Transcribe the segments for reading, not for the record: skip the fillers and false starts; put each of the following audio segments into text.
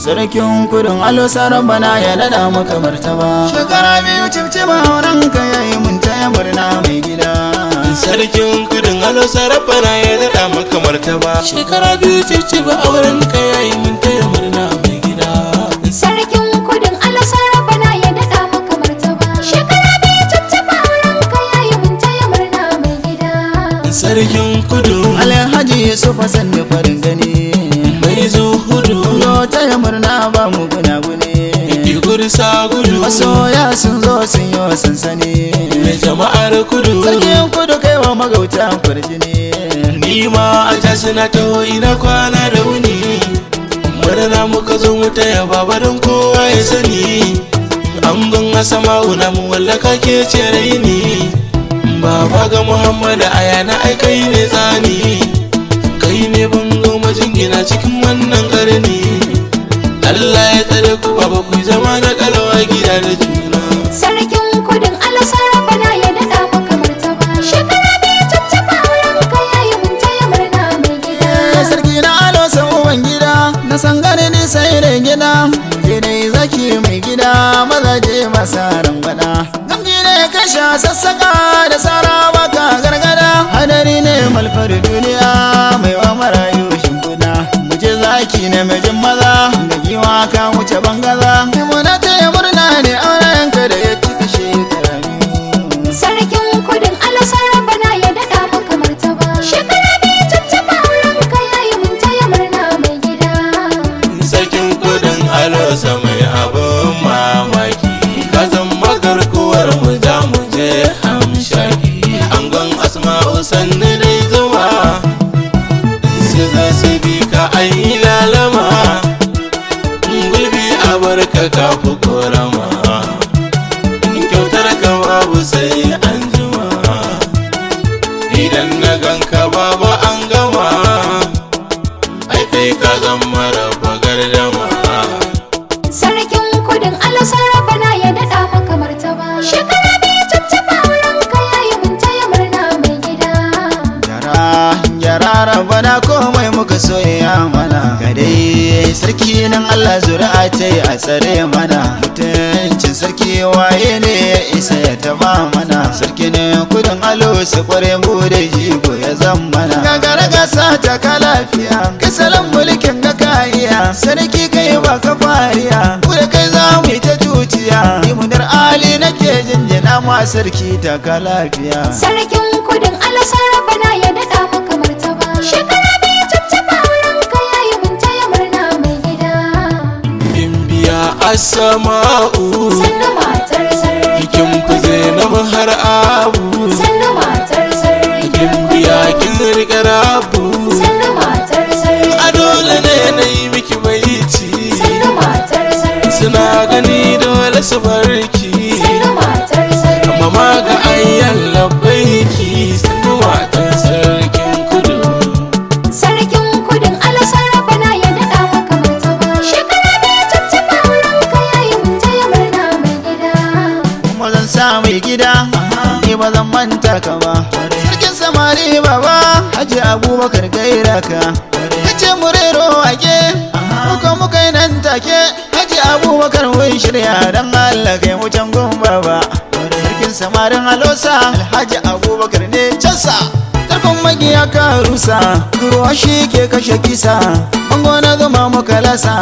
sarkin kudin alosa rabbana ya dada maka martaba. Shekara biyu cibciba aurenka yayi mun taya murna mai gida. Sarkin kudin alosa rabbana ya dada maka martaba. Shekara biyu cibciba aurenka yayi mun taya murna mai gida. Sarkin kudin alosa rabbana ya dada maka martaba. Shekara biyu cibciba aurenka yayi mun taya murna mai gida. Sarkin kudu Alhaji Yusuf Hassan da farin gani mai zuhudu yo taya murna ba mu gune ki gursa gudu. masoya sun zo sun yi sansani Mai jama'ar kudu sarkin kudu kai wa magauta farjini. ni ma a ta suna taho ina kwana da wuni. Murna muka zo mu taya baba don kowa ya sani. Angon Asama'u na mu wallaka ke ce raini. Baba ga Muhammadu ayana ai kai ne tsani. Kai ne bango majingina cikin wannan karni. Allah ya tsare ku baba ku zama na kalawa gida da juna. Sarkin kudin alosa rabbana ya dada maka martaba. Shekara biyu cibciba aurenka yayi mun taya murna mai gida. sarki na alosa uban gida na san gani ni sai da gida. Gidai zaki mai gida mazaje masa rangwada. Gamji ne kasha sassaka da sara baka gargada. Hadari ne malfar duniya mai wa marayu shimfiɗa. Muje zaki ne mijin maza da giwa ka wuce bangaza. Muna taya murna ne aurenka da ya cika shekara biyu. Sarkin kudin alosa rabbana ya dada maka martaba. Shekara biyu cibciba aurenka yayi mun taya murna mai gida. Sarkin kudin alosa mai abin mamaki. Ka zama garkuwar mu za mu je hamshaki. Angon Asma'u sannu dai zuwa. Su za su bi ka ayi lalama. Gulbi a barka ka fi korama. Kyautar ka babu sai an jima. Idan na ganka babu an gama. Ai kai ka zama raba gardama. Sarkin kudin alosa rabbana ya dada maka martaba. Shekara biyu cibciba aurenka yayi mun taya murna mai gida. Yara rabana komai muka soya mana. Gadai sarki nan Allah zuri'a ta yi a tsare mana. Mutuncin sarki waye ne ya isa ya taba mana. Sarki ne kudin alo su kware mu da jigo ya zama mana. Gagara gasa ta ka lafiya kai salon mulkin ga ka iya. Sarki kai ba ka fariya ku da kai za mu yi ta tutiya. Imunar Ali nake jinjina ma sarki ta ka lafiya. Sarkin kudin alosa rabbana ya dada maka martaba. Shekara biyu cibciba aurenka yayi mun taya murna mai gida. Bimbiya Asama'u Sannu matar sarki. kin fi Zainab har Abu. Sannu matar sarki. Bimbiya kin riƙe Rabu. Sannu matar sarki. A dole ne na yi miki baiti. Sannu matar sarki. Suna gani dole su barki. Sannu matar sarki. Mama ga ayyan labbaiki. Sannu matan sarkin kudu. Sarkin kudin alosa rabbana ya dada maka martaba. Shekara biyu cibciba aurenka yayi mun taya murna mai gida. Kuma zan sa mai gida ni ba zan manta ka ba. Sarkin samari baba Haji Abubakar gaira ka. Kace mu rero wake muka yi nan take. Haji Abubakar mun shirya dan Allah kai mu can gun baba. Sarkin samarin alosa Alhaji Abubakar ne cansa. Tarkon magiya ka rusa ruwa shi ke kashe kisa. Bango na zama muka lasa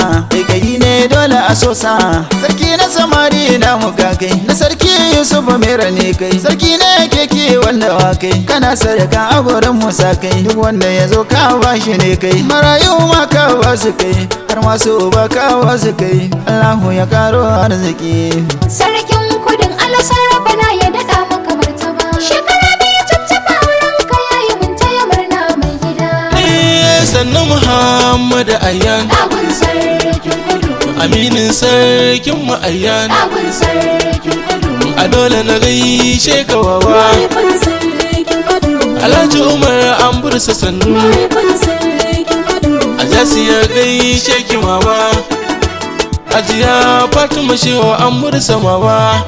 kai ne dole a sosa. Sarki na samari na muka kai na sarki Yusuf Mera ne kai. Sarki ne keke wanda wa kai kana sadaka a gurin musa kai. Duk wanda ya zo ka bashi ne kai. Marayu ma ka wasu kai har masu ba ka wasu kai. Allahu ya karo arziki. Sarkin kudin alosa rabbana ya dada maka martaba. Shekara biyu cibciba aurenka yayi mun taya murna mai gida. Sannu Muhammadu Ayyan. Dagun sarkin kudu. Aminin sarkin mu Ayyan. Dagun sarkin kudu. A dole na gaishe ka wawa. Mahaifin sarkin kudu. Alhaji Umar an bursa sannu. Mahaifin sarkin kudu. A jasi ya gaishe ki mama. Ajiya Fatima shewa an bursa mama.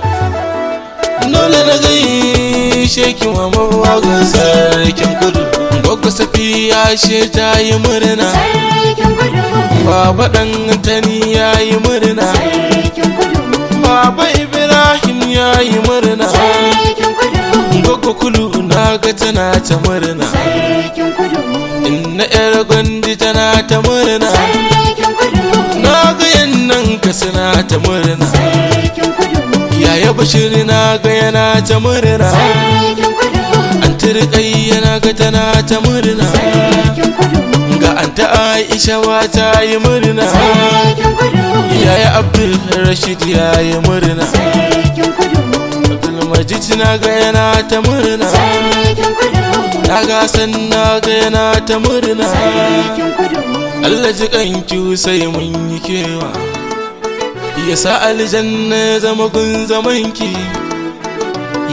Dole na gaishe ki mama wagon sarkin kudu. Gwagwa Safiya she ta yi murna. Sarkin kudu. Baba ɗan tani yayi murna, Sarkin kudu, Baba Ibrahim yayi murna, sarkin kudu, Gogo Kulu naga tana ta murna, sarkin kudu, Inna yar Gwandi tana ta murna, sarkin kudu, naga yannan ka suna ta murna, sarkin kudu, Yaya Bashir naga yana ta murna, sarkin kudu, Anti Rukayya naga tana ta murna, sarkin kudu, ga Anta Aisha wa ta yi murna, sarkin kudu, Yaya Abdul Rashid yayi murna, sarkin kudu, Abdulmajid naga yana ta murna, sarkin kudu, naga Hassan naga yana ta murna, sarkin kudu, Allah ji kanki sai mun yi kewa, ya sa aljanna ya zama gun zamanki,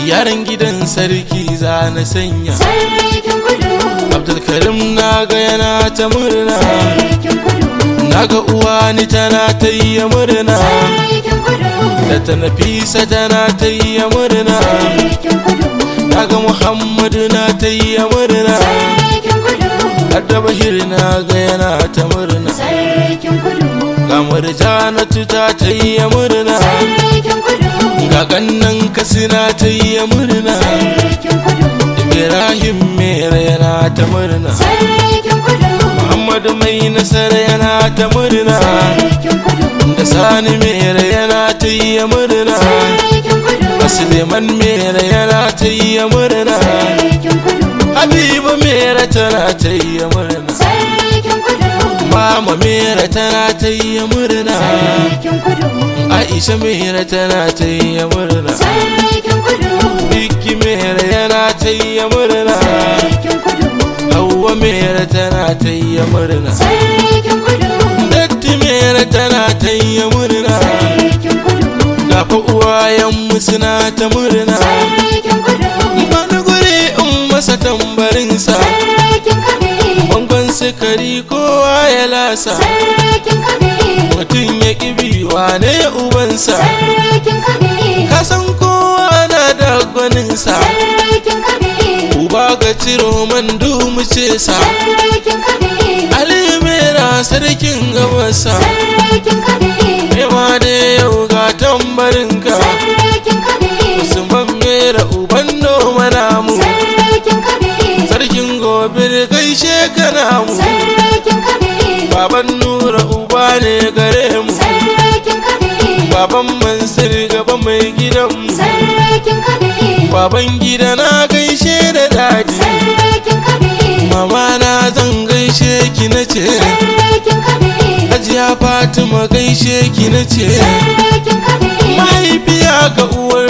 yaran gidan sarki za na sanya, sarkin kudu, Abdulkarim naga yana ta murna, sarkin kudu, naga uwani tana ta yi murna, sarkin kudu, da ta Nafisa tana ta yi murna, sarkin kudu, naga Muhammadu na ta yi murna, sarkin kudu, Adda Bahir naga yana ta murna, sarkin kudu, ga Murjanatu ta yi murna, sarkin kudu, ga gannan Kasina ta yi murna, sarkin kudu, Ibrahim Mere yana ta murna, sarkin kudu, Muhammadu Mai Nasara yana ta murna, sarkin kudu, da Sani Mere yana ta yi murna, sarkin kudu, Suleiman Mere yana ta yi murna, sarkin kudu, Habiba Mere tana ta yi murna, sarkin kudu, Mama Mere tana ta yi murna, sarkin kudu, Aisha Mere tana ta yi murna, sarkin kudu, Biki Mere yana ta yi murna, sarkin kudu, Hauwa Mere tana ta yi murna, sarkin kudu, Datti Mere tana ta yi murna, sarkin kudu, gafa uwayenmu suna ta murna, sarkin kudu, wani guri in masa tambarinsa, sarkin kabiri, bangon sukari kowa ya lasa, sarkin kabiri, mutum ya ƙibi wane ubansa, sarkin kabiri, kasan kowa na da gwaninsa, sarkin kabiri, uba ga ciro man mu ce sa, sarkin kabiri, Ali Mera sarkin gabasa, sarkin kabiri, yawa da yau ga tambarinka, sarkin kabiri, Usman Mera uban noma namu, sarkin kabiri, sarkin gobir gaishe ka namu, sarkin kabiri, baban Nura uba ne gare mu, sarkin kabiri, baban Mansur gaba mai gidanmu, sarkin kabiri, baban gida na gaishe da dadi, sarkin kabiri, mama na zan gaishe ki nace, sarkin kabiri, Hajiya Fatima gaishe ki nace, sarkin kabiri, mahaifiya ga uwar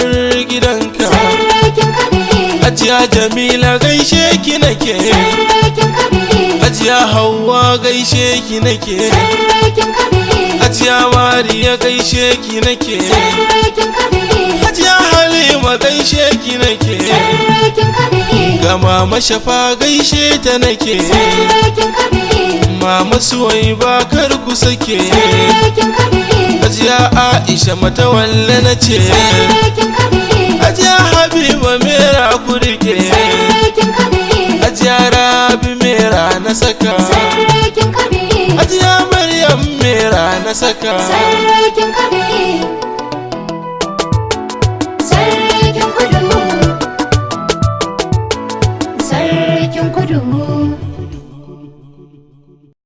gidanka, sarkin kabiri, Hajiya Jamila gaishe ki nake, sarkin kabiri, Hajiya Hauwa gaishe ki nake, sarkin kabiri, Hajiya Mariya gaishe ki nake, sarkin kabiri, Hajiya Halima gaishe ki nake, sarkin kabiri, ga Mama Shafa gaishe ta nake, sarkin kabiri, Mama Suwaiba kar ku sake, sarkin kabiri, Hajiya Aisha Matawalle nace, sarkin kabiri, Hajiya Habiba Mera ku rike, sarkin kabiri, Hajiya Rabi Mera na saka, sarkin kabiri, Hajiya Maryam Mera na saka, sarkin kabiri, sarkin kudu, sarkin kudu.